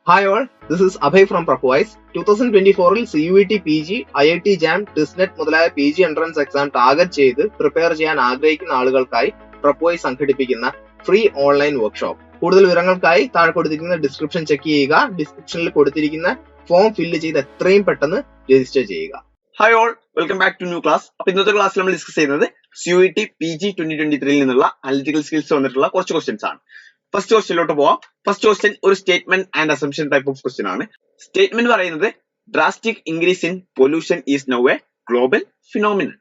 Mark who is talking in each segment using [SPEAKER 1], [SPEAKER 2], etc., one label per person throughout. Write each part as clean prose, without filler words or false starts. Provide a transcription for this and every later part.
[SPEAKER 1] Hi all, this is Abhay from Prepwise. 2024-ൽ CUET PG, IIT JAM, TISNET മുതലായ PG entrance exam target ചെയ്ത് prepare ചെയ്യാൻ ആഗ്രഹിക്കുന്ന ആളുകൾക്കായി Prepwise സംഘടിപ്പിക്കുന്ന free online workshop. കൂടുതൽ വിവരങ്ങൾക്കായി താഴെ കൊടുത്തിരിക്കുന്ന ഡിസ്ക്രിപ്ഷൻ ചെക്ക് ചെയ്യുക. ഡിസ്ക്രിപ്ഷനിൽ കൊടുത്തിരിക്കുന്ന ഫോം ഫില്ല് ചെയ്ത് എത്രയും പെട്ടെന്ന് രജിസ്റ്റർ ചെയ്യുക.
[SPEAKER 2] Hi all, welcome back to new class. അപ്പൊ ഇന്നത്തെ ക്ലാസ്സിൽ നമ്മൾ ഡിസ്കസ് ചെയ്യുന്നത് CUET PG 2023 നിന്നുള്ള അനലിറ്റിക്കൽ സ്കിൽസ് വന്നിട്ടുള്ള കുറച്ച് ക്വസ്റ്റ്യൻസ് ആണ്. ഫസ്റ്റ് ക്വസ്റ്റ്യനിലോട്ട് പോവാം. ഫസ്റ്റ് ക്വസ്റ്റ്യൻ ഒരു statement and assumption type of question ആണ്. സ്റ്റേറ്റ്മെന്റ് പറയുന്നത് drastic increase in pollution is now a global phenomenon.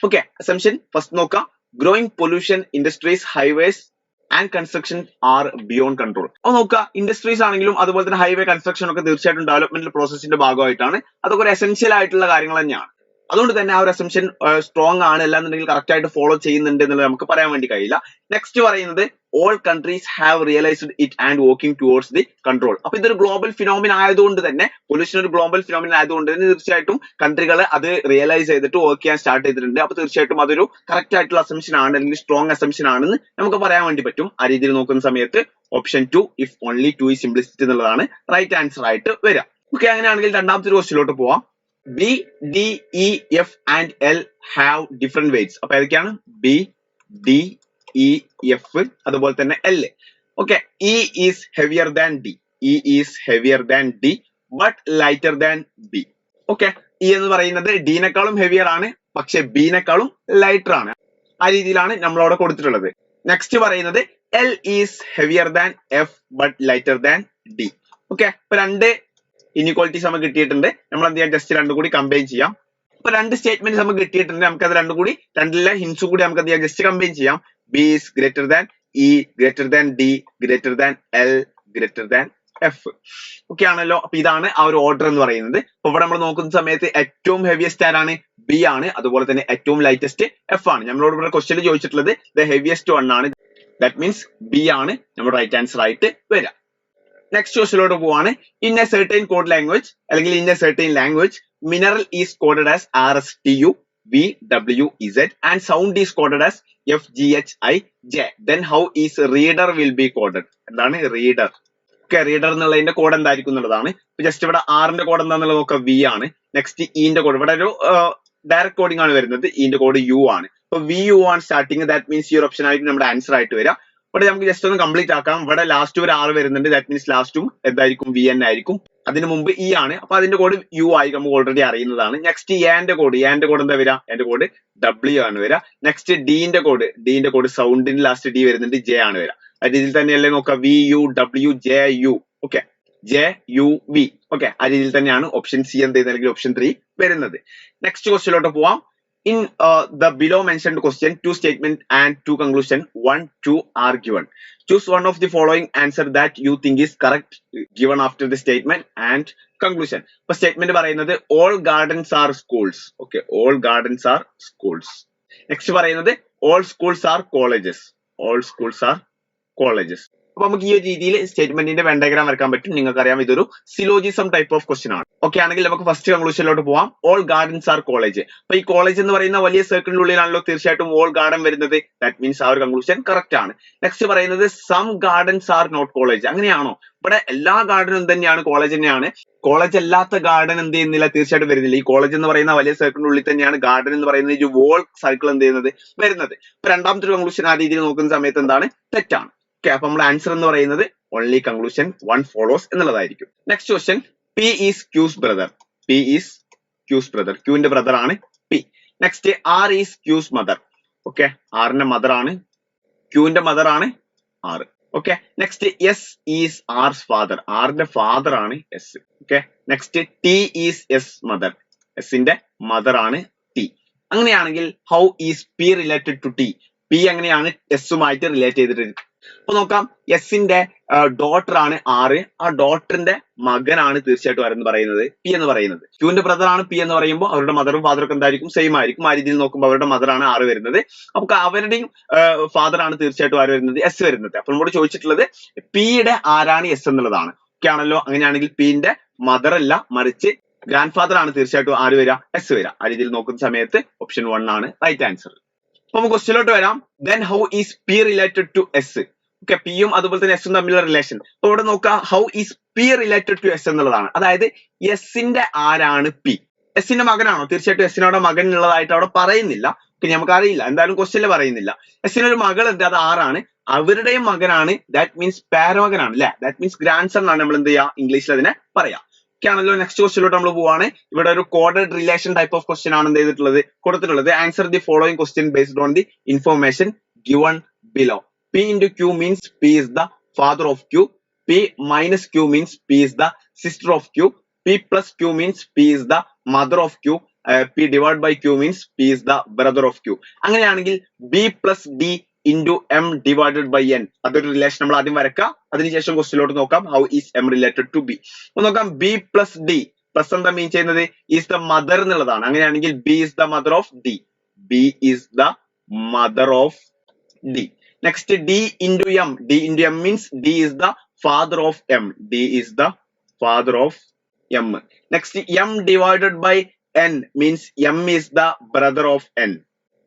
[SPEAKER 2] Okay, assumption first നോക്കാം. Growing pollution industries highways and construction are beyond control. അപ്പൊ നോക്കുക, industries ആണെങ്കിലും അതുപോലെ തന്നെ highway construction ഒക്കെ തീർച്ചയായിട്ടും ഡെവലപ്മെന്റൽ പ്രോസസിന്റെ ഭാഗമായിട്ടാണ്. അതൊക്കെ ഒരു എസെൻഷ്യൽ ആയിട്ടുള്ള കാര്യങ്ങൾ തന്നെയാണ്. അതുകൊണ്ട് തന്നെ ആ ഒരു അസംപ്ഷൻ സ്ട്രോങ് ആണ്, അല്ലാന്നുണ്ടെങ്കിൽ കറക്റ്റ് ആയിട്ട് ഫോളോ ചെയ്യുന്നുണ്ട് എന്നുള്ളത് നമുക്ക് പറയാൻ വേണ്ടി കഴിയില്ല. നെക്സ്റ്റ് പറയുന്നത് all countries have realized it and working towards the control. അപ്പൊ ഇതൊരു ഗ്ലോബൽ ഫിനോമിന ആയതുകൊണ്ട് തന്നെ, പൊല്യൂഷൻ ഒരു ഗ്ലോബൽ ഫിനോമിന ആയതുകൊണ്ട് തന്നെ തീർച്ചയായിട്ടും കൺട്രികൾ അത് റിയലൈസ് ചെയ്തിട്ട് വർക്ക് ചെയ്യാൻ സ്റ്റാർട്ട് ചെയ്തിട്ടുണ്ട്. അപ്പൊ തീർച്ചയായിട്ടും അതൊരു കറക്റ്റ് ആയിട്ടുള്ള അസംപ്ഷൻ ആണ്, അല്ലെങ്കിൽ സ്ട്രോങ് അസംപ്ഷൻ ആണെന്ന് നമുക്ക് പറയാൻ വേണ്ടി പറ്റും. ആ രീതിയിൽ നോക്കുന്ന സമയത്ത് option 2 if only 2 is implicit എന്നുള്ളതാണ് റൈറ്റ് ആൻസർ ആയിട്ട് വരിക. ഓക്കെ, അങ്ങനെയാണെങ്കിൽ രണ്ടാമത്തെ ക്വസ്റ്റ്യനിലോട്ട് പോവാം. B, D, E, F and L have different weights. അപ്പൊ ഏതൊക്കെയാണ്? B, D, E, F അതുപോലെ തന്നെ L. Okay, E is heavier than D. E is heavier than D but lighter than B. Okay, E എന്ന് പറയുന്നത് D നെക്കാളും heavier ആണ്, പക്ഷെ B നെക്കാളും lighter ആണ്. ആ രീതിയിലാണ് നമ്മളവിടെ കൊടുത്തിട്ടുള്ളത്. നെക്സ്റ്റ് പറയുന്നത് L is heavier than F but lighter than D. Okay, ഇപ്പൊ രണ്ട് ഇൻഇക്വാളിറ്റീസ് നമുക്ക് കിട്ടിയിട്ടുണ്ട്. നമ്മൾ എന്ത് ചെയ്യാം, ജസ്റ്റ് രണ്ടും കൂടി കമ്പൈൻ ചെയ്യാം. ഇപ്പൊ രണ്ട് സ്റ്റേറ്റ്മെന്റ്സ് നമുക്ക് കിട്ടിയിട്ടുണ്ട്. നമുക്ക് അത് രണ്ടും കൂടി, രണ്ടിലെ ഹിൻസും കൂടി നമുക്ക് എന്ത് ചെയ്യാം, ജസ്റ്റ് കമ്പൈൻ ചെയ്യാം. B is greater than E, greater than D, greater than L, greater than F. Okay ആണല്ലോ. അപ്പൊ ഇതാണ് ആ ഒരു ഓർഡർ എന്ന് പറയുന്നത്. അപ്പൊ ഇവിടെ നമ്മൾ നോക്കുന്ന സമയത്ത് ഏറ്റവും ഹെവിയസ്റ്റ് ആരാണ്? B ആണ്. അതുപോലെ തന്നെ ഏറ്റവും ലൈറ്റസ്റ്റ് F ആണ്. നമ്മളോട് ഇവിടെ ക്വസ്റ്റ്യൻ ചോദിച്ചിട്ടുള്ളത് ദ ഹെവിയസ്റ്റ് വൺ ആണ്. ദാറ്റ് മീൻസ് B ആണ് നമ്മുടെ റൈറ്റ് ആൻസർ ആയിട്ട് വരാം. നെക്സ്റ്റ് ക്വസ്റ്റ്യനിലോട്ട് പോവാണ്. In a certain code language അല്ലെങ്കിൽ in a certain language mineral is coded as RSTU VWZ and sound is coded as FGHIJ. Then how is reader will be coded? എന്താണ് reader? Okay, reader എന്നുള്ളതിന്റെ code എന്തായിരിക്കും എന്നുള്ളതാണ്. Just ഇവിടെ R ന്റെ code എന്താണെന്നുള്ളത് നോക്കുക, V ആണ്. Next E ന്റെ കോഡ്, ഇവിടെ ഒരു ഡയറക്ട് കോഡിംഗ് ആണ് വരുന്നത്. E ന്റെ കോഡ് U ആണ്. അപ്പൊ VU ആണ് സ്റ്റാർട്ടിങ്. ദാറ്റ് മീൻസ് ഈ ഒരു ഓപ്ഷൻ ആയിരിക്കും നമ്മുടെ ആൻസർ ആയിട്ട് വരിക. ഇവിടെ നമുക്ക് ജസ്റ്റ് ഒന്ന് കംപ്ലീറ്റ് ആക്കാം. ഇവിടെ ലാസ്റ്റ് ഒരു R വരുന്നുണ്ട്. ദാറ്റ് മീൻസ് ലാസ്റ്റും എന്തായിരിക്കും? VN ആയിരിക്കും. അതിന് മുമ്പ് E ആണ്. അപ്പൊ അതിന്റെ കോഡ് U ആയിരിക്കും, നമുക്ക് ഓൾറെഡി അറിയുന്നതാണ്. നെക്സ്റ്റ് എന്റെ കോഡ് എന്താ വരിക? എന്റെ കോഡ് W ആണ് വരിക. നെക്സ്റ്റ് D ന്റെ കോഡ് സൗണ്ടിന്റെ ലാസ്റ്റ് D വരുന്നുണ്ട്, J ആണ് വരിക. ആ രീതിയിൽ തന്നെയല്ലേ നോക്കാം, VUWJU. Okay, JUV. ഓക്കെ, ആ രീതിയിൽ തന്നെയാണ് ഓപ്ഷൻ C എന്ത് ചെയ്യുന്നത്, അല്ലെങ്കിൽ ഓപ്ഷൻ 3 വരുന്നത്. നെക്സ്റ്റ് ക്വസ്റ്റ്യനിലോട്ട് പോവാം. In the below mentioned question, 2 statement and 2 conclusion, 1, 2 are given. Choose one of the following answer that you think is correct given after the statement and conclusion. First statement പറയുന്നത് all gardens are schools. Okay, all gardens are schools. Next പറയുന്നത് all schools are colleges. All schools are colleges. അപ്പൊ നമുക്ക് ഈ ഒരു രീതിയിൽ സ്റ്റേറ്റ്മെന്റിന്റെ when diagram വരക്കാൻ പറ്റും. നിങ്ങൾക്കറിയാം ഇതൊരു സിലോജിസം ടൈപ്പ് ഓഫ് ക്വസ്റ്റ്യൻ ആണ്. ഓക്കെ ആണെങ്കിൽ നമുക്ക് ഫസ്റ്റ് കൺക്ലൂഷനിലോട്ട് പോവാം. All gardens are college. അപ്പൊ ഈ കോളേജ് എന്ന് പറയുന്ന വലിയ സർക്കിളിനുള്ളിലാണല്ലോ തീർച്ചയായിട്ടും ഓൾ ഗാർഡൻ വരുന്നത്. ദാറ്റ് മീൻസ് ആ ഒരു കൺക്ലൂഷൻ കറക്റ്റ് ആണ്. നെക്സ്റ്റ് പറയുന്നത് some gardens are not college. അങ്ങനെയാണോ? ഇവിടെ എല്ലാ ഗാർഡനും തന്നെയാണ്, കോളേജ് തന്നെയാണ്. കോളേജ് അല്ലാത്ത ഗാർഡൻ എന്ത് ചെയ്യുന്നില്ല, തീർച്ചയായിട്ടും വരുന്നില്ല. ഈ കോളേജ് എന്ന് പറയുന്ന വലിയ സർക്കിളിനുള്ളിൽ തന്നെയാണ് ഗാർഡൻ എന്ന് പറയുന്ന ഒരു വോൾ സർക്കിൾ എന്ത് ചെയ്യുന്നത്, വരുന്നത്. ഇപ്പൊ രണ്ടാമത്തെ ഒരു കൺക്ലൂഷൻ ആ രീതിയിൽ നോക്കുന്ന സമയത്ത് എന്താണ്, തെറ്റാണ്. ഓക്കെ, അപ്പൊ നമ്മുടെ ആൻസർ എന്ന് പറയുന്നത് ഓൺലി കൺക്ലൂഷൻ 1 ഫോളോസ് എന്നുള്ളതായിരിക്കും. Next question, P is Q's brother. P is Q's brother. Q ന്റെ ബ്രദർ ആണ് P. Next R is Q's mother. Okay, R ന്റെ മദർ ആണ്, Q ന്റെ മദർ ആണ് R. Okay, next S is R's father. R ന്റെ father ആണ് S. Okay, next T is S mother. S ന്റെ mother ആണ് T. അങ്ങനെയാണെങ്കിൽ how is P related to T? P എങ്ങനെയാണ് S ഉമായിട്ട് റിലേറ്റ് ചെയ്തിട്ട്? അപ്പൊ നോക്കാം, എസിന്റെ ഡോട്ടർ ആണ് R. ആ ഡോട്ടറിന്റെ മകനാണ് തീർച്ചയായിട്ടും ആരെന്ന് പറയുന്നത്, P എന്ന് പറയുന്നത്. Qന്റെ ബ്രദർ ആണ് P എന്ന് പറയുമ്പോൾ അവരുടെ മദറും ഫാദറും ഒക്കെ എന്തായിരിക്കും, സെയിം ആയിരിക്കും. ആ രീതിയിൽ നോക്കുമ്പോൾ അവരുടെ മദർ ആണ് R വരുന്നത്. അപ്പൊ അവരുടെയും ഫാദർ ആണ് തീർച്ചയായിട്ടും ആര് വരുന്നത്, S വരുന്നത്. അപ്പൊ നമ്മളോട് ചോദിച്ചിട്ടുള്ളത് Pയുടെ ആരാണ് S എന്നുള്ളതാണ്. ഓക്കെ ആണല്ലോ. അങ്ങനെയാണെങ്കിൽ Pന്റെ മദർ അല്ല, മറിച്ച് ഗ്രാൻഡ് ഫാദർ ആണ് തീർച്ചയായിട്ടും ആര് വരിക, S വരിക. ആ രീതിയിൽ നോക്കുന്ന സമയത്ത് ഓപ്ഷൻ 1 ആണ് റൈറ്റ് ആൻസർ. അപ്പൊ നമുക്ക് ക്വസ്റ്റ്യനിലോട്ട് വരാം. Then how is P related to S? Okay, പിയും അതുപോലെ തന്നെ എസും തമ്മിലുള്ള റിലേഷൻ. അപ്പൊ ഇവിടെ നോക്കുക, how is P related to S എന്നുള്ളതാണ്. അതായത് എസിന്റെ ആരാണ് പി? എസിന്റെ മകനാണോ? തീർച്ചയായിട്ടും എസിനോടെ മകൻ ഉള്ളതായിട്ട് അവിടെ പറയുന്നില്ല. നമുക്കറിയില്ല, എന്തായാലും ക്വസ്റ്റ്യനിൽ പറയുന്നില്ല. എസിനൊരു മകൾ ഉണ്ട്, അത് ആറാണ്. അവരുടെയും മകനാണ്, ദാറ്റ് മീൻസ് പേരമകനാണ് അല്ലെ, ദാറ്റ് മീൻസ് ഗ്രാൻഡ് സൺ ആണ് നമ്മൾ എന്ത് ചെയ്യുക, ഇംഗ്ലീഷിൽ അതിനെ പറയാം. ഓക്കെ ആണല്ലോ. നെക്സ്റ്റ് ക്വസ്റ്റ്യനിലോട്ട് നമ്മൾ പോവാണ്. ഇവിടെ ഒരു coded relation type of question ആണ് എന്ത് ചെയ്തിട്ടുള്ളത്, കൊടുത്തിട്ടുള്ളത്. Answer the following question based on the information given below. P into Q means P is the father of Q. P minus Q means P is the sister of Q. P plus Q means P is the mother of Q. P divided by Q means P is the brother of Q. അങ്ങനെയാണെങ്കിൽ B plus D into M divided by N, അതൊരു relation നമ്മൾ ആദ്യം വരക്കാം. അതിനുശേഷം ക്വസ്റ്റ്യനിലോട്ട് നോക്കാം, how is M related to B. അപ്പോൾ നോക്കാം, B plus D, plus എന്താ മീൻ ചെയ്യുന്നത്, is the mother എന്നുള്ളതാണ്. അങ്ങനെയാണെങ്കിൽ B is the mother of D. B is the mother of D. Next, D into M. D into M means D is the father of M. D is the father of M. Next, M divided by N means M is the brother of N.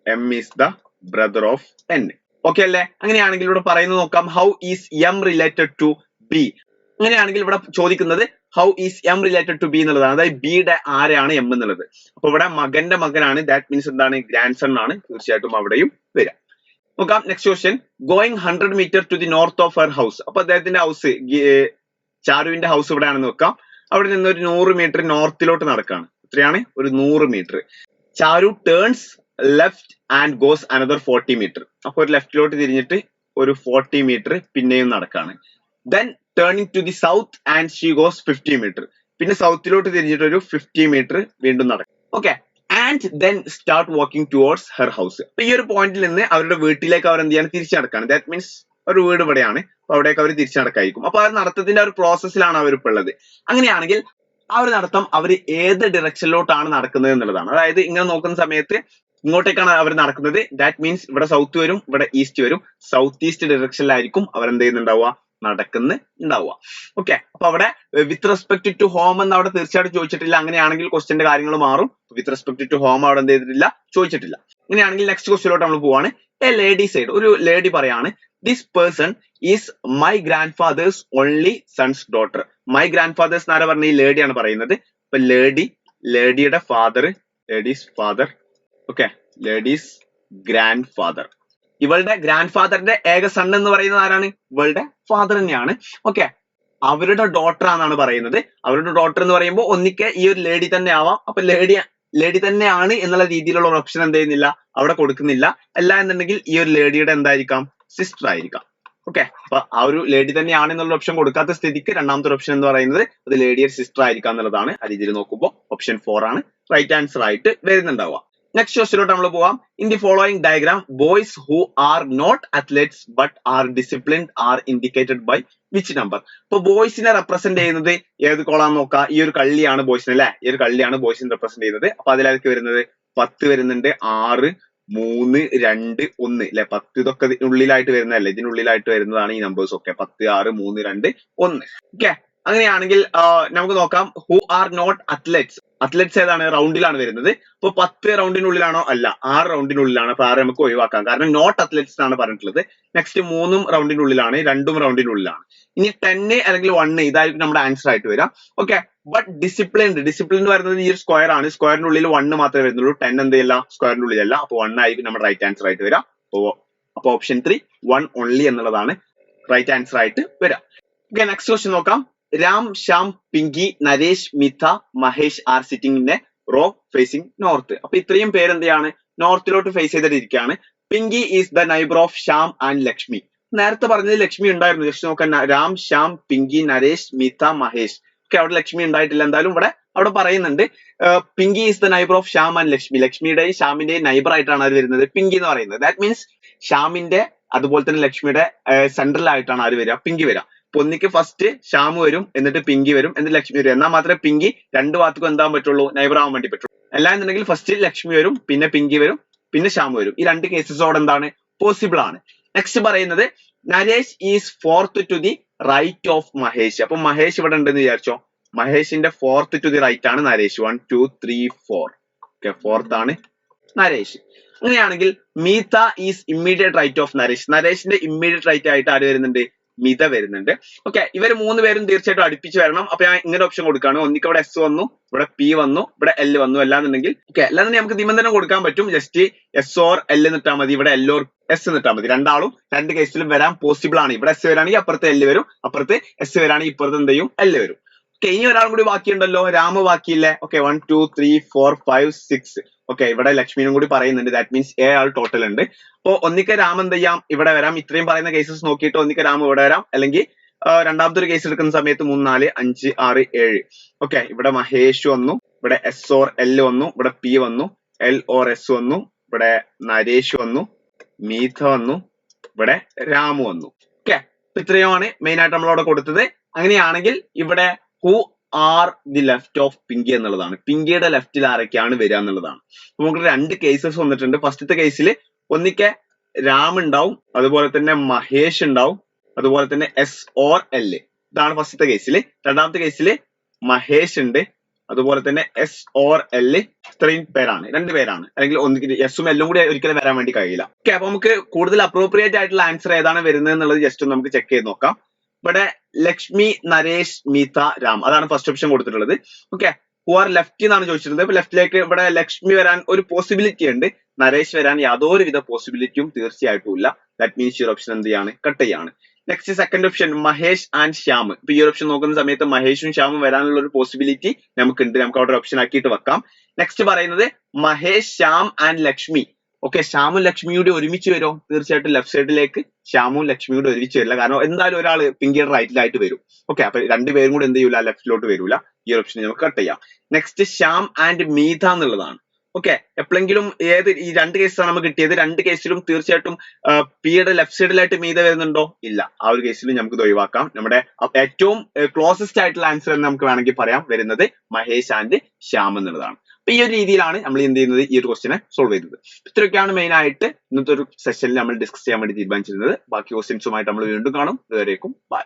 [SPEAKER 2] M is the brother of N. Okay അല്ലേ? അങ്ങനെയാണെങ്കിൽ ഇവിടെ പറയുന്നത് നോക്കാം, how is M related to B. അങ്ങനെയാണെങ്കിൽ ഇവിടെ ചോദിക്കുന്നത് how is M related to B എന്നുള്ളതാണ്. അതായത് ബിയുടെ ആരാണ് M എന്നുള്ളത്. അപ്പൊ ഇവിടെ മകന്റെ മകനാണ്, ദാറ്റ് മീൻസ് എന്താണ്, ഗ്രാൻഡ് സൺ ആണ്. തീർച്ചയായിട്ടും അവിടെയും വരാം. നോക്കാം, next question. Going 100 meter to the north of her house. അപ്പൊ അദ്ദേഹത്തിന്റെ ഹൗസ്, ചാരുവിന്റെ ഹൗസ് ഇവിടെ ആണെന്ന് വെക്കാം. അവിടെ നിന്ന് ഒരു 100 meter നോർത്തിലോട്ട് നടക്കാണ്. എത്രയാണ്, ഒരു 100 meter. Charu turns left and goes another 40 meter. അപ്പൊ ഒരു ലെഫ്റ്റിലോട്ട് തിരിഞ്ഞിട്ട് ഒരു 40 meter പിന്നെയും നടക്കാണ്. Then turning to the south and she goes 50 meter. പിന്നെ സൗത്തിലോട്ട് തിരിഞ്ഞിട്ട് ഒരു 50 meter വീണ്ടും നടക്കും. Okay, and then start walking towards her house. അപ്പൊ ഈ ഒരു പോയിന്റിൽ നിന്ന് അവരുടെ വീട്ടിലേക്ക് അവർ എന്ത് ചെയ്യാണ്, തിരിച്ചു നടക്കാണ്. ദാറ്റ് മീൻസ് ഒരു വീട് ഇവിടെയാണ്, അപ്പൊ അവിടേക്ക് അവർ തിരിച്ചു നടക്കായിരിക്കും. അപ്പൊ ആ നടത്തത്തിന്റെ ഒരു പ്രോസസ്സിലാണ് അവർ ഇപ്പോൾ ഉള്ളത്. അങ്ങനെയാണെങ്കിൽ ആ ഒരു നടത്തം അവർ ഏത് ഡിറക്ഷനിലോട്ടാണ് നടക്കുന്നത് എന്നുള്ളതാണ്. അതായത് ഇങ്ങനെ നോക്കുന്ന സമയത്ത് ഇങ്ങോട്ടേക്കാണ് അവർ നടക്കുന്നത്. ദാറ്റ് മീൻസ് ഇവിടെ സൗത്ത് വരും, ഇവിടെ ഈസ്റ്റ് വരും. സൗത്ത് ഈസ്റ്റ് ഡിറക്ഷനിലായിരിക്കും അവർ എന്ത് ചെയ്യുന്നുണ്ടാവുക, നടക്കുന്നുണ്ടാവുക. ഓക്കെ, അപ്പൊ അവിടെ വിത്ത് റെസ്പെക്ട് ടു ഹോം എന്ന് അവിടെ തീർച്ചയായിട്ടും ചോദിച്ചിട്ടില്ല. അങ്ങനെയാണെങ്കിൽ ക്വസ്റ്റ്യന്റെ കാര്യങ്ങൾ മാറും. വിത്ത് റെസ്പെക്ട് ടു ഹോം അവിടെ എന്ത് ചെയ്തിട്ടില്ല, ചോദിച്ചിട്ടില്ല. അങ്ങനെയാണെങ്കിൽ നെക്സ്റ്റ് ക്വസ്റ്റ്യനിലോട്ട് നമ്മൾ പോവാണ്. എ ലേഡി സൈഡ്, ഒരു ലേഡി പറയാണ്, this person is my grandfather's only son's daughter. My grandfather's എന്നാരാ പറഞ്ഞ, ഈ ലേഡിയാണ് പറയുന്നത്. അപ്പൊ ലേഡിയുടെ father, lady's father, okay, lady's grandfather. ഇവളുടെ ഗ്രാൻഡ് ഫാദറിന്റെ ഏക സൺ എന്ന് പറയുന്നത് ആരാണ്, ഇവളുടെ ഫാദർ തന്നെയാണ്. ഓക്കെ, അവരുടെ ഡോട്ടർ ആണെന്നാണ് പറയുന്നത്. അവരുടെ ഡോട്ടർ എന്ന് പറയുമ്പോൾ ഒന്നിക്കെ ഈ ഒരു ലേഡി തന്നെ ആവാം. അപ്പൊ ലേഡി തന്നെയാണ് എന്നുള്ള രീതിയിലുള്ള ഒരു ഓപ്ഷൻ എന്ത് ചെയ്യുന്നില്ല, അവിടെ കൊടുക്കുന്നില്ല. അല്ല എന്നുണ്ടെങ്കിൽ ഈ ഒരു ലേഡിയുടെ എന്തായിരിക്കാം, സിസ്റ്റർ ആയിരിക്കാം. ഓക്കെ, അപ്പൊ ആ ഒരു ലേഡി തന്നെയാണ് എന്നുള്ള ഓപ്ഷൻ കൊടുക്കാത്ത സ്ഥിതിക്ക് രണ്ടാമത്തെ ഓപ്ഷൻ എന്ന് പറയുന്നത് അത് ലേഡിയുടെ സിസ്റ്റർ ആയിരിക്കാം എന്നുള്ളതാണ്. ആ രീതിയിൽ നോക്കുമ്പോൾ ഓപ്ഷൻ 4 ആണ് റൈറ്റ് ആൻസർ ആയിട്ട് വരുന്നുണ്ടാവുക. നെക്സ്റ്റ് ക്വസ്റ്റ്യനിലോട്ട് നമ്മൾ പോവാം. In the following diagram, boys who are not athletes but are disciplined are indicated by which number. ഇപ്പൊ ബോയ്സിനെ റെപ്രസെന്റ് ചെയ്യുന്നത് ഏത് കോളാന്ന് നോക്കാം. ഈ ഒരു കള്ളിയാണ് ബോയ്സിനെ അല്ലെ, ഈ ഒരു കള്ളിയാണ് ബോയ്സിനെ റെപ്രസെന്റ് ചെയ്യുന്നത്. അപ്പൊ അതിലേക്ക് വരുന്നത് 10 വരുന്നുണ്ട്, 6, 3, 2, 1 അല്ലെ. 10 ഇതൊക്കെ ഉള്ളിലായിട്ട് വരുന്നതല്ലേ, ഇതിനുള്ളിലായിട്ട് വരുന്നതാണ് ഈ നമ്പേഴ്സ് ഒക്കെ. 10, 6, 3, 2, 1. ഓക്കെ, അങ്ങനെയാണെങ്കിൽ നമുക്ക് നോക്കാം. Who are not athletes. Athletes ഏതാണ്, റൗണ്ടിലാണ് വരുന്നത്. അപ്പൊ 10 റൗണ്ടിനുള്ളിലാണോ, അല്ല, 6 റൗണ്ടിനുള്ളിലാണ്. അപ്പൊ 6 നമുക്ക് ഒഴിവാക്കാം, കാരണം നോട്ട് അത്ലറ്റ്സ് എന്നാണ് പറഞ്ഞിട്ടുള്ളത്. നെക്സ്റ്റ് 3 റൗണ്ടിനുള്ളിലാണ്, 2 റൗണ്ടിനുള്ളിലാണ്. ഇനി 10 അല്ലെങ്കിൽ 1 ഇതായിരിക്കും നമ്മുടെ ആൻസർ ആയിട്ട് വരാം. ഓക്കെ, ബട്ട് ഡിസിപ്ലിൻഡ് വരുന്നത് ഈ ഒരു സ്ക്വയർ ആണ്. സ്ക്വയറിനുള്ളിൽ 1 മാത്രമേ വരുന്നുള്ളൂ. 10 എന്ത് ചെയ്യില്ല, സ്ക്വയറിന്റെ ഉള്ളിലല്ല. അപ്പൊ 1 ആയിരിക്കും നമ്മുടെ റൈറ്റ് ആൻസർ ആയിട്ട് വരാം. അപ്പൊ ഓപ്ഷൻ 3 1 ഓൺലി എന്നുള്ളതാണ് റൈറ്റ് ആൻസർ ആയിട്ട് വരാം. ഓക്കെ, നെക്സ്റ്റ് ക്വസ്റ്റ്യൻ നോക്കാം. Ram, Shyam, Pinki, Naresh, Mitha, Mahesh are sitting in a row facing north. അപ്പൊ ഇത്രയും പേരെന്തെയാണ്, നോർത്തിലോട്ട് ഫേസ് ചെയ്തിട്ടിരിക്കുകയാണ്. Pinki is the neighbour of Shyam and Lakshmi. നേരത്തെ പറഞ്ഞത് ലക്ഷ്മി ഉണ്ടായിരുന്നു. ലക്ഷ്മി നോക്കാൻ, രാം, ശ്യാം, പിങ്കി, നരേഷ്, മിഥ, മഹേഷ്. ഓക്കെ, അവിടെ ലക്ഷ്മി ഉണ്ടായിട്ടില്ല. എന്തായാലും അവിടെ പറയുന്നുണ്ട് Pinki is the neighbour of Shyam and Lakshmi. ലക്ഷ്മിയുടെയും ശ്യാമിന്റെയും neighbour ആയിട്ടാണ് അത് വരുന്നത്, പിങ്കി എന്ന് പറയുന്നത്. ദാറ്റ് മീൻസ് ശ്യാമിന്റെ അതുപോലെ തന്നെ ലക്ഷ്മിയുടെ സെൻട്രൽ ആയിട്ടാണ് ആര് വരിക, പിങ്കി വരിക. ഒന്നിക്ക് ഫസ്റ്റ് ശ്യാം വരും, എന്നിട്ട് പിങ്കി വരും, എന്നിട്ട് ലക്ഷ്മി വരും. എന്നാൽ മാത്രമേ പിങ്കി രണ്ട് ഭാഗത്തേക്കും എന്താൻ പറ്റുള്ളൂ, നൈബർ ആവാൻ വേണ്ടി പറ്റുള്ളൂ. അല്ല എന്നുണ്ടെങ്കിൽ ഫസ്റ്റ് ലക്ഷ്മി വരും, പിന്നെ പിങ്കി വരും, പിന്നെ ശ്യാം വരും. ഈ രണ്ട് കേസസോടെ എന്താണ് പോസിബിൾ ആണ്. നെക്സ്റ്റ് പറയുന്നത് Naresh is fourth to the right of Mahesh. അപ്പൊ മഹേഷ് ഇവിടെ ഉണ്ടെന്ന് വിചാരിച്ചോ, മഹേഷിന്റെ ഫോർത്ത് ടു ദി റൈറ്റ് ആണ് നരേഷ്. 1 2 3 4. ഓക്കെ, ഫോർത്ത് ആണ് നരേഷ്. അങ്ങനെയാണെങ്കിൽ Meetha is immediate right of Naresh. നരേഷിന്റെ ഇമ്മീഡിയറ്റ് റൈറ്റ് ആയിട്ട് ആര് വരുന്നുണ്ട്? മിത വരുന്നുണ്ട്. ഓക്കെ, ഇവർ 3 പേരും തീർച്ചയായിട്ടും അടുപ്പിച്ച് വരണം. അപ്പൊ ഞാൻ ഇങ്ങനെ ഓപ്ഷൻ കൊടുക്കുകയാണ്. ഒന്നിക്ക് ഇവിടെ എസ് വന്നു, ഇവിടെ പി വന്നു, ഇവിടെ എൽ വന്നു. അല്ലാന്നുണ്ടെങ്കിൽ ഓക്കെ, അല്ലാന്നുണ്ടെങ്കിൽ നമുക്ക് നിബന്ധന കൊടുക്കാൻ പറ്റും. ജസ്റ്റ് എസ് ഓർ എൽ എന്നിട്ടാൽ മതി, ഇവിടെ എൽ ഓർ എസ് എന്നിട്ടാൽ മതി. രണ്ടാളും രണ്ട് കേസിലും വരാൻ പോസിബിൾ ആണ്. ഇവിടെ എസ് വരാണെങ്കിൽ അപ്പുറത്ത് എൽ വരും, അപ്പുറത്ത് എസ് വരാണെങ്കിൽ ഇപ്പുറത്ത് എന്ത് ചെയ്യും? എൽ വരും. ഓക്കെ, ഇനി ഒരാളും കൂടി ബാക്കിയുണ്ടല്ലോ, രാമ ബാക്കിയില്ലേ? ഓക്കെ, 1 2 3 4 5 6. ഓക്കെ, ഇവിടെ ലക്ഷ്മിനും കൂടി പറയുന്നുണ്ട്. ദാറ്റ് മീൻസ് 7 ആൾ ടോട്ടൽ ഉണ്ട്. അപ്പോ ഒന്നിക്ക രാമ എന്ത് ചെയ്യാം? ഇവിടെ വരാം. ഇത്രയും പറയുന്ന കേസസ് നോക്കിയിട്ട് ഒന്നിക്ക രാമ ഇവിടെ വരാം. അല്ലെങ്കിൽ രണ്ടാമത്തെ ഒരു കേസ് എടുക്കുന്ന സമയത്ത് 3 4 5 6 7. ഓക്കെ, ഇവിടെ മഹേഷ് വന്നു, ഇവിടെ എസ് ഓർ എൽ വന്നു, ഇവിടെ പി വന്നു, എൽ ഓർ എസ് വന്നു, ഇവിടെ നരേഷ് വന്നു, മീത വന്നു, ഇവിടെ രാമു വന്നു. ഓക്കെ, ഇത്രയുമാണ് മെയിൻ ആയിട്ട് നമ്മളവിടെ കൊടുത്തത്. അങ്ങനെയാണെങ്കിൽ ഇവിടെ who are the left of Pinky എന്നുള്ളതാണ്. പിങ്കിയുടെ ലെഫ്റ്റിൽ ആരൊക്കെയാണ് വരിക എന്നുള്ളതാണ്. നമുക്ക് 2 കേസസ് വന്നിട്ടുണ്ട്. ഫസ്റ്റത്തെ കേസിൽ ഒന്നിക്കെ രാം ഉണ്ടാവും, അതുപോലെ തന്നെ മഹേഷ് ഉണ്ടാവും, അതുപോലെ തന്നെ എസ് ഓർ എൽ. ഇതാണ് ഫസ്റ്റത്തെ കേസിൽ. രണ്ടാമത്തെ കേസിൽ മഹേഷ് ഉണ്ട്, അതുപോലെ തന്നെ എസ് ഓർ എൽ. ഇത്രയും പേരാണ്, 2 പേരാണ്. അല്ലെങ്കിൽ ഒന്നിക്ക് എസും എല്ലും കൂടി ഒരിക്കലും വരാൻ വേണ്ടി കഴിയില്ല. ഓക്കെ, അപ്പൊ നമുക്ക് കൂടുതൽ അപ്രോപ്രിയേറ്റ് ആയിട്ടുള്ള ആൻസർ ഏതാണ് വരുന്നത് എന്നുള്ളത് ജസ്റ്റ് ഒന്ന് നമുക്ക് ചെക്ക് ചെയ്ത് നോക്കാം. ഇവിടെ ലക്ഷ്മി, നരേഷ്, മീത, രാം, അതാണ് ഫസ്റ്റ് ഓപ്ഷൻ കൊടുത്തിട്ടുള്ളത്. ഓക്കെ, ഹു ആർ ലെഫ്റ്റ് എന്നാണ് ചോദിച്ചിട്ടുള്ളത്. അപ്പൊ ലെഫ്റ്റിലേക്ക് ഇവിടെ ലക്ഷ്മി വരാൻ ഒരു പോസിബിലിറ്റി ഉണ്ട്, നരേഷ് വരാൻ യാതൊരുവിധ പോസിബിലിറ്റിയും തീർച്ചയായിട്ടും ഇല്ല. ദാറ്റ് മീൻസ് ഈ ഓപ്ഷൻ എന്ത് ചെയ്യാണ്? കട്ട് ചെയ്യാണ്. Next second option Mahesh and Shyam. ഇപ്പൊ ഈ ഓപ്ഷൻ നോക്കുന്ന സമയത്ത് മഹേഷും ശ്യാമും വരാനുള്ള ഒരു പോസിബിലിറ്റി നമുക്കുണ്ട്. നമുക്ക് അവിടെ ഓപ്ഷൻ ആക്കിയിട്ട് വെക്കാം. നെക്സ്റ്റ് പറയുന്നത് മഹേഷ്, ശ്യാം ആൻഡ് ലക്ഷ്മി. ഓക്കെ, ശ്യാമും ലക്ഷ്മിയുടെ ഒരുമിച്ച് വരുമോ? തീർച്ചയായിട്ടും ലെഫ്റ്റ് സൈഡിലേക്ക് ശ്യാമും ലക്ഷ്മിയുടെ ഒരുമിച്ച് വരില്ല. കാരണം എന്തായാലും ഒരാൾ പിങ്കിയുടെ റൈറ്റിലായിട്ട് വരും. ഓക്കെ, അപ്പൊ 2 പേരും കൂടെ എന്ത് ചെയ്യൂല? ലെഫ്റ്റിലോട്ട് വരൂല. ഈ ഓപ്ഷൻ നമുക്ക് കട്ട് ചെയ്യാം. നെക്സ്റ്റ് ശ്യാം ആൻഡ് മീത എന്നുള്ളതാണ്. ഓക്കെ, എപ്പോഴെങ്കിലും ഈ 2 കേസാണ് നമുക്ക് കിട്ടിയത്. 2 കേസിലും തീർച്ചയായിട്ടും പിയുടെ ലെഫ്റ്റ് സൈഡിലായിട്ട് മീത വരുന്നുണ്ടോ? ഇല്ല. ആ ഒരു കേസിൽ നമുക്ക് ഒഴിവാക്കാം. നമ്മുടെ ഏറ്റവും ക്ലോസസ്റ്റ് ആയിട്ടുള്ള ആൻസർ എന്ന് നമുക്ക് വേണമെങ്കിൽ പറയാം വരുന്നത് മഹേഷ് ആൻഡ് ശ്യാം എന്നുള്ളതാണ്. അപ്പൊ ഈ ഒരു രീതിയിലാണ് നമ്മൾ എന്ത് ചെയ്യുന്നത്? ഈ ഒരു ക്വസ്റ്റിനെ സോൾവ് ചെയ്തത്. ഇത്രയൊക്കെയാണ് മെയിൻ ആയിട്ട് ഇന്നത്തെ ഒരു സെഷനിൽ നമ്മൾ ഡിസ്കസ് ചെയ്യാൻ വേണ്ടി തീരുമാനിച്ചിരുന്നത്. ബാക്കി ക്വസ്റ്റ്യൻസുമായിട്ട് നമ്മൾ വീണ്ടും കാണും. ഇതുവരേക്കും ബൈ.